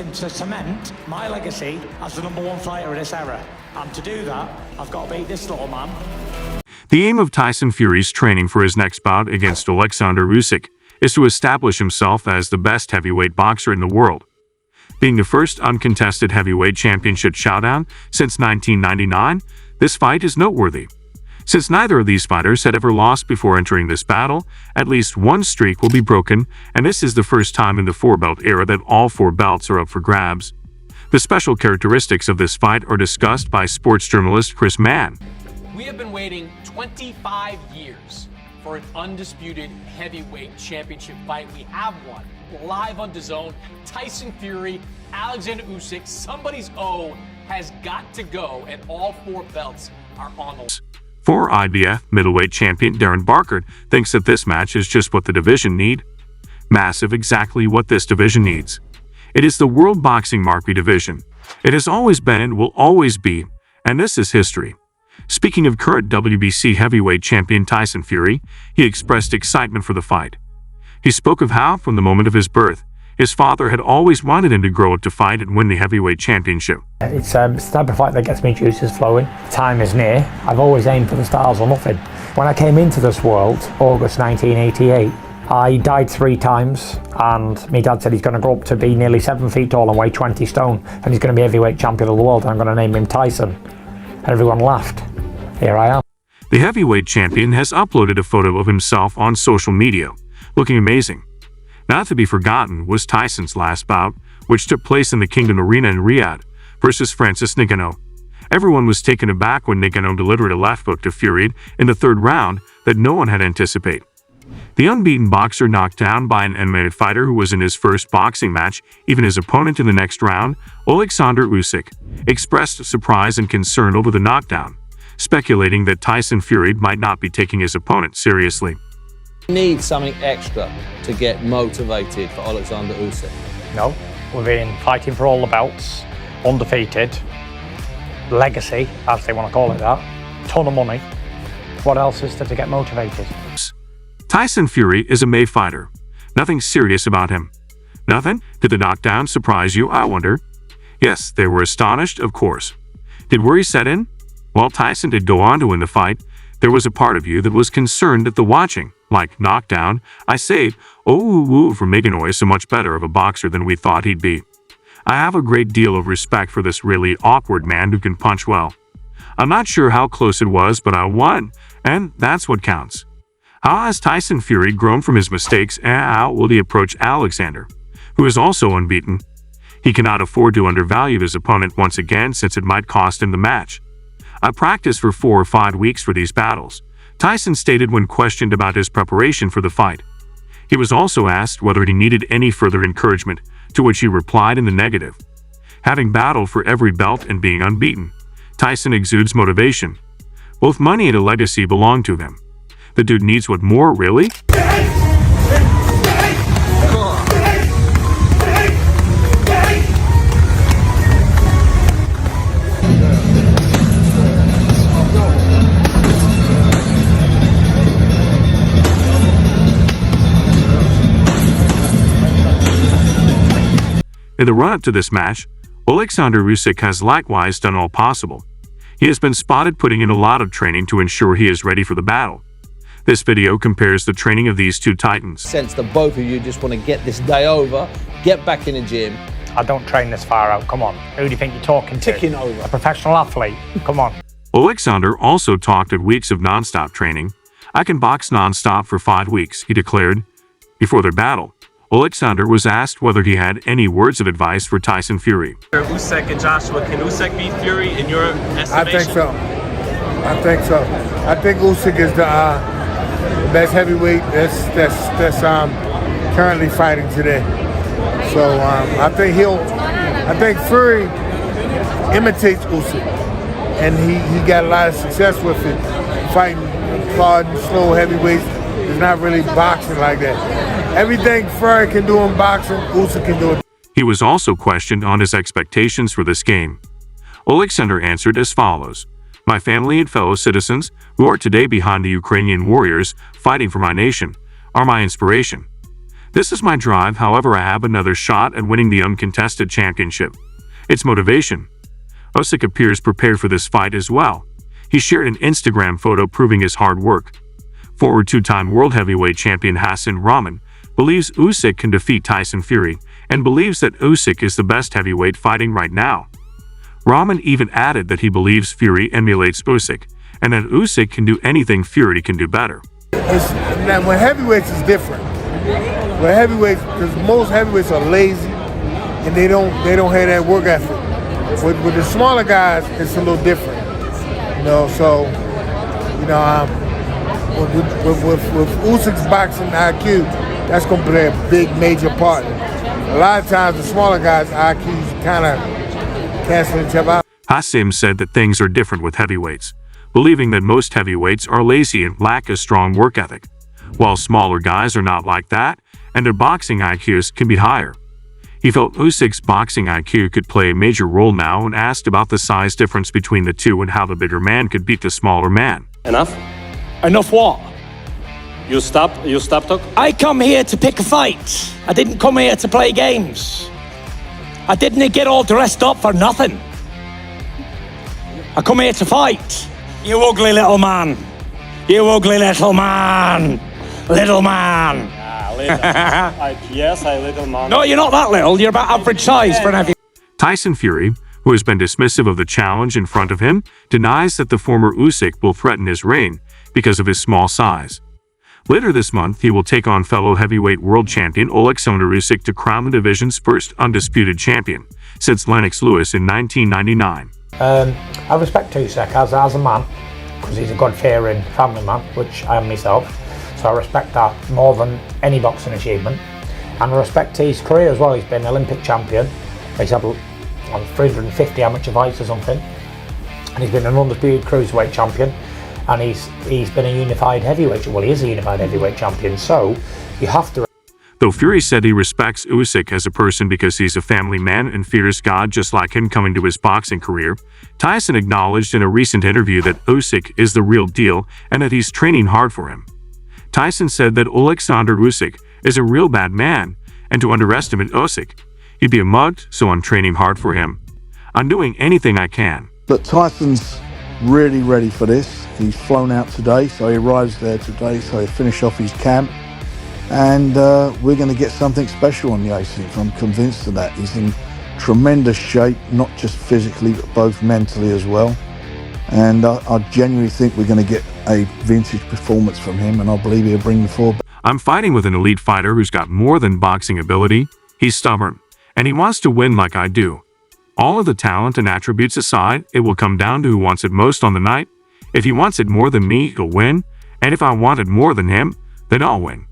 destined to cement my legacy as the #1 fighter of this era. And to do that, I've got to beat this little man. The aim of Tyson Fury's training for his next bout against Oleksander Usyk is to establish himself as the best heavyweight boxer in the world. Being the first uncontested heavyweight championship showdown since 1999, this fight is noteworthy. Since neither of these fighters had ever lost before entering this battle, at least one streak will be broken, and this is the first time in the four-belt era that all four belts are up for grabs. The special characteristics of this fight are discussed by sports journalist Chris Mann. We have been waiting 25 years for an undisputed heavyweight championship fight. We have one live on DAZN. Tyson Fury, Oleksander Usyk, somebody's O has got to go, and all four belts are on the. Former IBF middleweight champion Darren Barker thinks that this match is just what the division need. Massive, exactly what this division needs. It is the World Boxing Marquee division. It has always been and will always be, and this is history. Speaking of current WBC heavyweight champion Tyson Fury, he expressed excitement for the fight. He spoke of how, from the moment of his birth, his father had always wanted him to grow up to fight and win the heavyweight championship. It's the type of fight that gets me juices flowing. Time is near. I've always aimed for the stars or nothing. When I came into this world, August 1988, I died 3 times, and my dad said he's going to grow up to be nearly 7 feet tall and weigh 20 stone, and he's going to be heavyweight champion of the world, and I'm going to name him Tyson. And everyone laughed. Here I am. The heavyweight champion has uploaded a photo of himself on social media, looking amazing. Not to be forgotten was Tyson's last bout, which took place in the Kingdom Arena in Riyadh, versus Francis Ngannou. Everyone was taken aback when Ngannou delivered a left hook to Fury in the 3rd round that no one had anticipated. The unbeaten boxer knocked down by an MMA fighter who was in his first boxing match. Even his opponent in the next round, Oleksander Usyk, expressed surprise and concern over the knockdown, speculating that Tyson Fury might not be taking his opponent seriously. Need something extra to get motivated for Oleksander Usyk? No, we've been fighting for all the belts, undefeated, legacy, as they want to call it that, ton of money. What else is there to get motivated? Tyson Fury is a May fighter. Nothing serious about him. Nothing? Did the knockdown surprise you, I wonder? Yes, they were astonished, of course. Did worry set in? While Tyson did go on to win the fight, there was a part of you that was concerned at the watching. Like knockdown, I say, oh, for making Oy so much better of a boxer than we thought he'd be. I have a great deal of respect for this really awkward man who can punch well. I'm not sure how close it was, but I won, and that's what counts. How has Tyson Fury grown from his mistakes, and how will he approach Oleksandr, who is also unbeaten? He cannot afford to undervalue his opponent once again, since it might cost him the match. I practiced for 4 or 5 weeks for these battles, Tyson stated when questioned about his preparation for the fight. He was also asked whether he needed any further encouragement, to which he replied in the negative. Having battled for every belt and being unbeaten, Tyson exudes motivation. Both money and a legacy belong to him. The dude needs what more, really? In the run-up to this match, Oleksander Usyk has likewise done all possible. He has been spotted putting in a lot of training to ensure he is ready for the battle. This video compares the training of these two titans. Sense that both of you just want to get this day over, get back in the gym. I don't train this far out, come on. Who do you think you're talking to? Ticking over. A professional athlete, come on. Oleksandr also talked of weeks of non-stop training. I can box non-stop for 5 weeks, he declared. Before their battle, Oleksandr was asked whether he had any words of advice for Tyson Fury. Usyk and Joshua, can Usyk beat Fury in your estimation? I think so. I think Usyk is the best heavyweight that's currently fighting today. So I think Fury imitates Usyk, and he got a lot of success with it, fighting plodding, slow heavyweights. It's not really boxing like that. Everything Fury can do in boxing, Usyk can do it. He was also questioned on his expectations for this game. Oleksandr answered as follows: "My family and fellow citizens, who are today behind the Ukrainian warriors fighting for my nation, are my inspiration. This is my drive, however I have another shot at winning the uncontested championship. It's motivation. Usyk appears prepared for this fight as well. He shared an Instagram photo proving his hard work. Former two-time world heavyweight champion Hassan Rahman believes Usyk can defeat Tyson Fury and believes that Usyk is the best heavyweight fighting right now. Rahman even added that he believes Fury emulates Usyk and that Usyk can do anything Fury can do better. Now, when heavyweights is different. When heavyweights, because most heavyweights are lazy and they don't have that work ethic. With the smaller guys, it's a little different. You know, so with Usyk's boxing IQ, that's going to play a big major part. A lot of times, the smaller guys' IQs kind of cancel each other out. Hassan said that things are different with heavyweights, believing that most heavyweights are lazy and lack a strong work ethic, while smaller guys are not like that, and their boxing IQs can be higher. He felt Usyk's boxing IQ could play a major role now and asked about the size difference between the two and how the bigger man could beat the smaller man. Enough? Enough what? You stop talk? I come here to pick a fight. I didn't come here to play games. I didn't get all dressed up for nothing. I come here to fight. You ugly little man. You ugly little man. Little man. Yes, I little man. No, you're not that little. You're about average size for an heavy. Tyson Fury, who has been dismissive of the challenge in front of him, denies that the former Usyk will threaten his reign because of his small size. Later this month, he will take on fellow heavyweight world champion Oleksander Usyk to crown the division's first undisputed champion since Lennox Lewis in 1999. I respect Usyk as a man, because he's a God-fearing family man, which I am myself. So I respect that more than any boxing achievement. And I respect his career as well. He's been Olympic champion. He's had 350 amateur fights or something. And he's been an undisputed cruiserweight champion. And he's been a unified heavyweight. Well, he is a unified heavyweight champion. So you have to. Though Fury said he respects Usyk as a person because he's a family man and fears God just like him coming to his boxing career, Tyson acknowledged in a recent interview that Usyk is the real deal and that he's training hard for him. Tyson said that Oleksander Usyk is a real bad man, and to underestimate Usyk, he'd be a mug, so I'm training hard for him. I'm doing anything I can. But Tyson's really ready for this. He's flown out today, so he arrives there today, so he'll finish off his camp. And we're going to get something special on the A6. I'm convinced of that. He's in tremendous shape, not just physically, but both mentally as well. And I genuinely think we're going to get a vintage performance from him, and I believe he'll bring the four. I'm fighting with an elite fighter who's got more than boxing ability. He's stubborn, and he wants to win like I do. All of the talent and attributes aside, it will come down to who wants it most on the night. If he wants it more than me, he'll win, and if I want it more than him, then I'll win.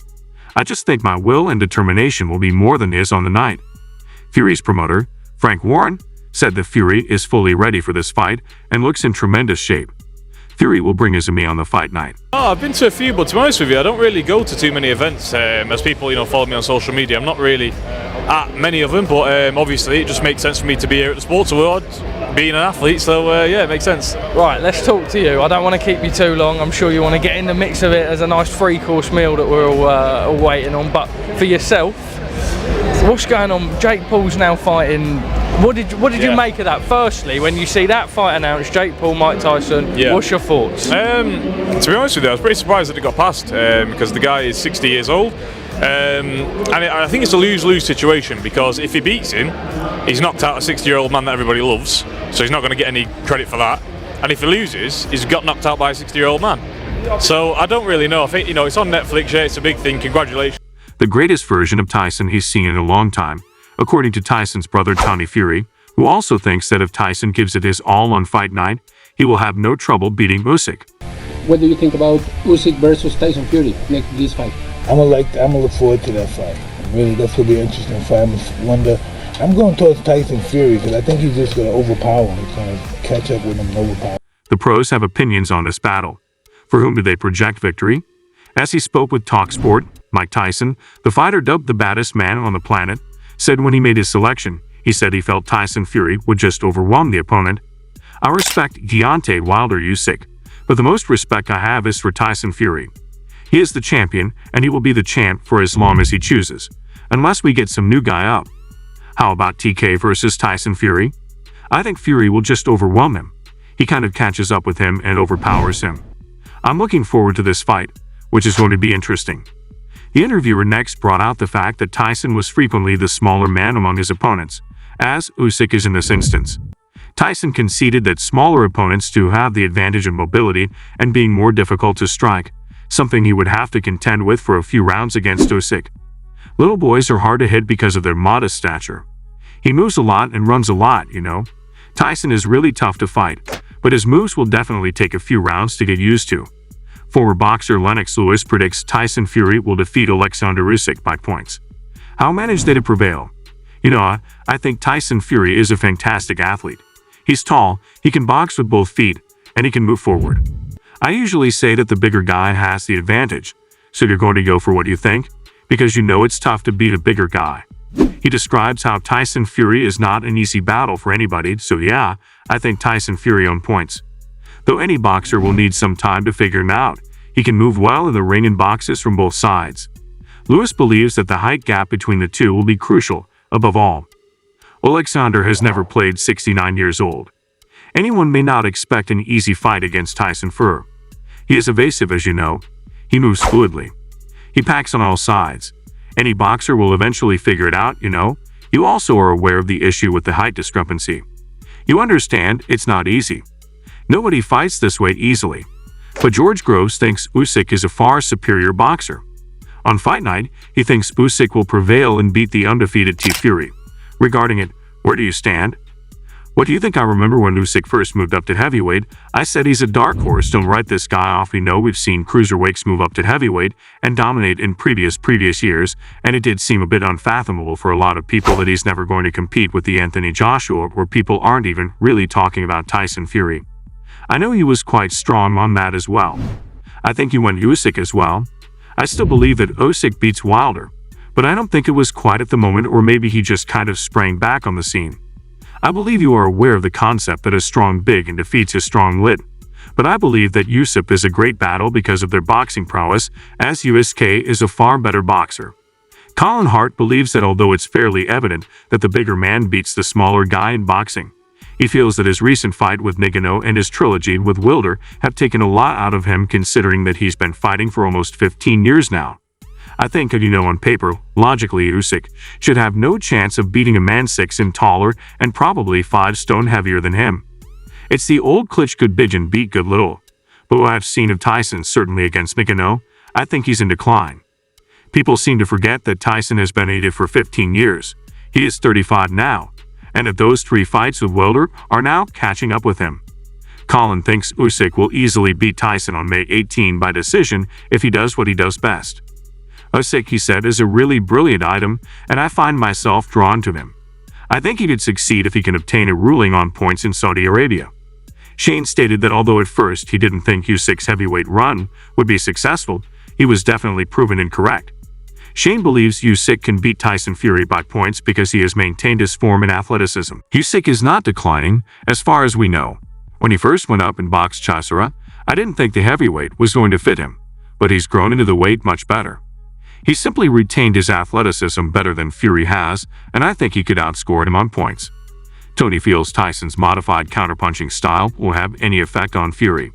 I just think my will and determination will be more than his on the night. Fury's promoter, Frank Warren, said that Fury is fully ready for this fight and looks in tremendous shape. Fury will bring his me on the fight night. Oh, I've been to a few, but to be honest with you, I don't really go to too many events. As people, follow me on social media, I'm not really at many of them, but obviously it just makes sense for me to be here at the Sports Award, being an athlete, so yeah, it makes sense. Right, let's talk to you. I don't want to keep you too long. I'm sure you want to get in the mix of it as a nice three-course meal that we're all waiting on, but for yourself, what's going on? Jake Paul's now fighting. What did you make of that? Firstly, when you see that fight announced, Jake Paul, Mike Tyson, what's your thoughts? To be honest with you, I was pretty surprised that it got passed because the guy is 60 years old. And I think it's a lose-lose situation, because if he beats him, he's knocked out a 60-year-old man that everybody loves, so he's not going to get any credit for that. And if he loses, he's got knocked out by a 60-year-old man. So I don't really know. I think, it's on Netflix, yeah, it's a big thing, congratulations. The greatest version of Tyson he's seen in a long time, according to Tyson's brother Tommy Fury, who also thinks that if Tyson gives it his all on fight night, he will have no trouble beating Usyk. What do you think about Usyk versus Tyson Fury next this fight? I'm gonna look forward to that fight. Really, that's gonna be an interesting fight. I'm going towards Tyson Fury because I think he's just gonna overpower him. He's gonna catch up with him and overpower. The pros have opinions on this battle. For whom do they project victory? As he spoke with TalkSport, Mike Tyson, the fighter dubbed the baddest man on the planet, said when he made his selection, he said he felt Tyson Fury would just overwhelm the opponent. I respect Deontay Wilder Usyk, but the most respect I have is for Tyson Fury. He is the champion, and he will be the champ for as long as he chooses, unless we get some new guy up. How about TK versus Tyson Fury? I think Fury will just overwhelm him. He kind of catches up with him and overpowers him. I'm looking forward to this fight, which is going to be interesting. The interviewer next brought out the fact that Tyson was frequently the smaller man among his opponents, as Usyk is in this instance. Tyson conceded that smaller opponents do have the advantage of mobility and being more difficult to strike, something he would have to contend with for a few rounds against Usyk. Little boys are hard to hit because of their modest stature. He moves a lot and runs a lot, you know. Tyson is really tough to fight, but his moves will definitely take a few rounds to get used to. Former boxer Lennox Lewis predicts Tyson Fury will defeat Oleksander Usyk by points. How manage they to prevail? You know, I think Tyson Fury is a fantastic athlete. He's tall, he can box with both feet, and he can move forward. I usually say that the bigger guy has the advantage, so you're going to go for what you think, because you know it's tough to beat a bigger guy. He describes how Tyson Fury is not an easy battle for anybody, so yeah, I think Tyson Fury on points. Though any boxer will need some time to figure him out, he can move well in the ring and boxes from both sides. Lewis believes that the height gap between the two will be crucial, above all. Oleksandr has never played 69 years old. Anyone may not expect an easy fight against Tyson Fury. He is evasive, as you know. He moves fluidly. He packs on all sides. Any boxer will eventually figure it out, you know. You also are aware of the issue with the height discrepancy. You understand it's not easy. Nobody fights this weight easily. But George Groves thinks Usyk is a far superior boxer. On fight night, he thinks Usyk will prevail and beat the undefeated T Fury. Regarding it, where do you stand? What do you think? I remember when Usyk first moved up to heavyweight, I said he's a dark horse, don't write this guy off. We know we've seen cruiserweights move up to heavyweight and dominate in previous years, and it did seem a bit unfathomable for a lot of people that he's never going to compete with the Anthony Joshua, where people aren't even really talking about Tyson Fury. I know he was quite strong on that as well. I think he went Usyk as well. I still believe that Usyk beats Wilder, but I don't think it was quite at the moment, or maybe he just kind of sprang back on the scene. I believe you are aware of the concept that a strong big and defeats a strong lit, but I believe that Usyk is a great battle because of their boxing prowess, as Usyk is a far better boxer. Colin Hart believes that although it's fairly evident that the bigger man beats the smaller guy in boxing, he feels that his recent fight with Ngannou and his trilogy with Wilder have taken a lot out of him, considering that he's been fighting for almost 15 years now. I think, you know, on paper, logically, Usyk should have no chance of beating a man 6 and taller and probably 5 stone heavier than him. It's the old Klitsch good big and beat good little. But what I've seen of Tyson, certainly against Ngannou, I think he's in decline. People seem to forget that Tyson has been at it for 15 years. He is 35 now, and that those 3 fights with Wilder are now catching up with him. Colin thinks Usyk will easily beat Tyson on May 18 by decision if he does what he does best. Usyk, he said, is a really brilliant item, and I find myself drawn to him. I think he could succeed if he can obtain a ruling on points in Saudi Arabia. Shane stated that although at first he didn't think Usyk's heavyweight run would be successful, he was definitely proven incorrect. Shane believes Usyk can beat Tyson Fury by points because he has maintained his form and athleticism. Usyk is not declining, as far as we know. When he first went up and boxed Chisora, I didn't think the heavyweight was going to fit him, but he's grown into the weight much better. He simply retained his athleticism better than Fury has, and I think he could outscore him on points. Tony feels Tyson's modified counterpunching style will have any effect on Fury.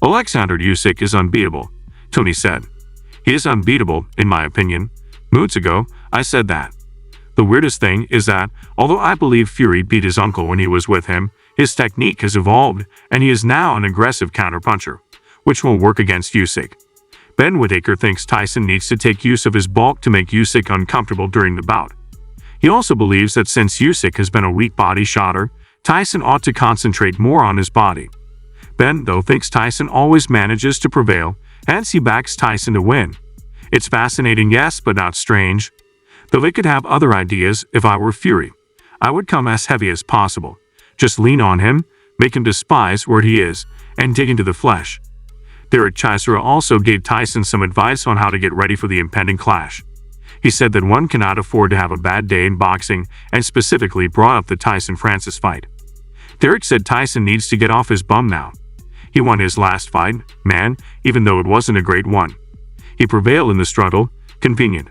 Oleksander Usyk is unbeatable, Tony said. He is unbeatable, in my opinion. Moods ago, I said that. The weirdest thing is that, although I believe Fury beat his uncle when he was with him, his technique has evolved, and he is now an aggressive counterpuncher, which will work against Usyk. Ben Whittaker thinks Tyson needs to take use of his bulk to make Usyk uncomfortable during the bout. He also believes that since Usyk has been a weak body shotter, Tyson ought to concentrate more on his body. Ben, though, thinks Tyson always manages to prevail, and he backs Tyson to win. It's fascinating, yes, but not strange. Though they could have other ideas, if I were Fury, I would come as heavy as possible. Just lean on him, make him despise where he is, and dig into the flesh. Derek Chisora also gave Tyson some advice on how to get ready for the impending clash. He said that one cannot afford to have a bad day in boxing, and specifically brought up the Tyson-Francis fight. Derek said Tyson needs to get off his bum now. He won his last fight, man, even though it wasn't a great one. He prevailed in the struggle. Convenient.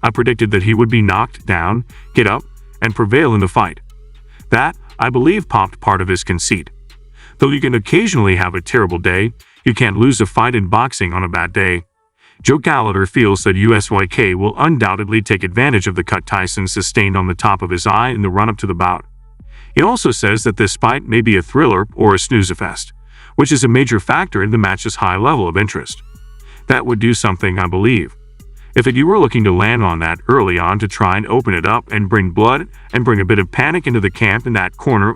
I predicted that he would be knocked down, get up, and prevail in the fight. That, I believe, popped part of his conceit. Though you can occasionally have a terrible day, you can't lose a fight in boxing on a bad day. Joe Gallagher feels that Usyk will undoubtedly take advantage of the cut Tyson sustained on the top of his eye in the run-up to the bout. He also says that this fight may be a thriller or a snooze-fest, which is a major factor in the match's high level of interest. That would do something, I believe. If you were looking to land on that early on to try and open it up and bring blood and bring a bit of panic into the camp in that corner,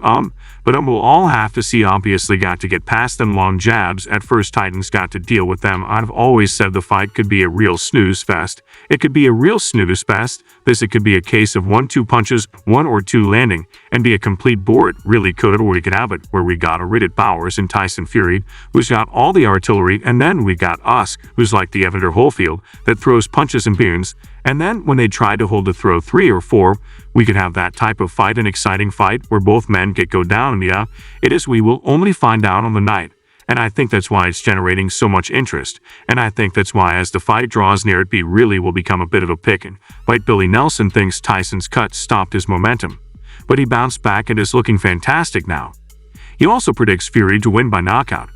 but we'll all have to see. Obviously got to get past them long jabs at first. Titans got to deal with them. I've always said the fight could be a real snooze fest. It could be a real snooze fest. It could be a case of 1-2 punches, 1 or 2 landing, and be a complete bore. It really could, or we could have it where we got a Riddick Bowers and Tyson Fury, who's got all the artillery, and then we got Usyk, who's like the Evander Holyfield that throws punches and boons. And then when they try to hold a throw 3 or 4, we could have that type of fight, an exciting fight where both men go down. Yeah, it is. We will only find out on the night. And I think that's why it's generating so much interest. And I think that's why as the fight draws near, it really will become a bit of a pick and fight. Billy Nelson thinks Tyson's cut stopped his momentum, but he bounced back and is looking fantastic now. He also predicts Fury to win by knockout.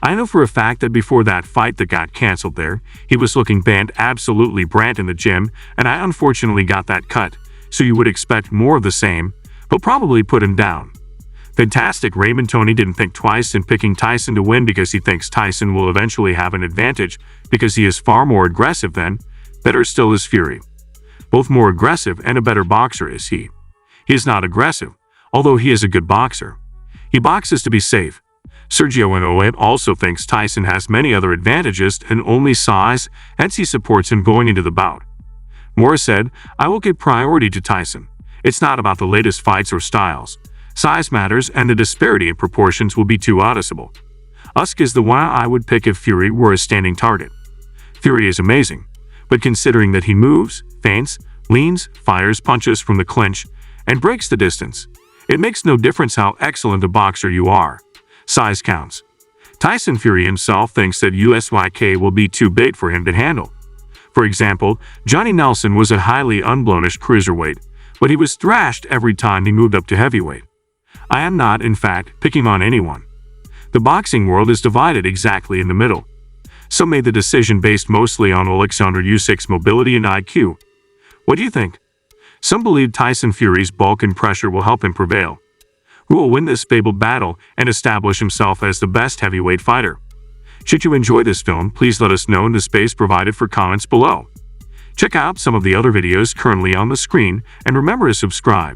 I know for a fact that before that fight that got cancelled there, he was looking banned absolutely brand in the gym, and I unfortunately got that cut, so you would expect more of the same, but probably put him down. Fantastic. Raymond Toney didn't think twice in picking Tyson to win because he thinks Tyson will eventually have an advantage because he is far more aggressive than, better still, is Fury. Both more aggressive and a better boxer is he. He is not aggressive, although he is a good boxer. He boxes to be safe. Sergio Inoue also thinks Tyson has many other advantages than only size, hence he supports him going into the bout. Morris said, I will give priority to Tyson. It's not about the latest fights or styles. Size matters, and the disparity in proportions will be too noticeable. Usyk is the one I would pick if Fury were a standing target. Fury is amazing, but considering that he moves, feints, leans, fires punches from the clinch, and breaks the distance, it makes no difference how excellent a boxer you are. Size counts. Tyson Fury himself thinks that Usyk will be too big for him to handle. For example, Johnny Nelson was a highly unblemished cruiserweight, but he was thrashed every time he moved up to heavyweight. I am not, in fact, picking on anyone. The boxing world is divided exactly in the middle. Some made the decision based mostly on Oleksander Usyk's mobility and IQ. What do you think? Some believe Tyson Fury's bulk and pressure will help him prevail. Who will win this fabled battle and establish himself as the best heavyweight fighter? Should you enjoy this film, please let us know in the space provided for comments below. Check out some of the other videos currently on the screen, and remember to subscribe.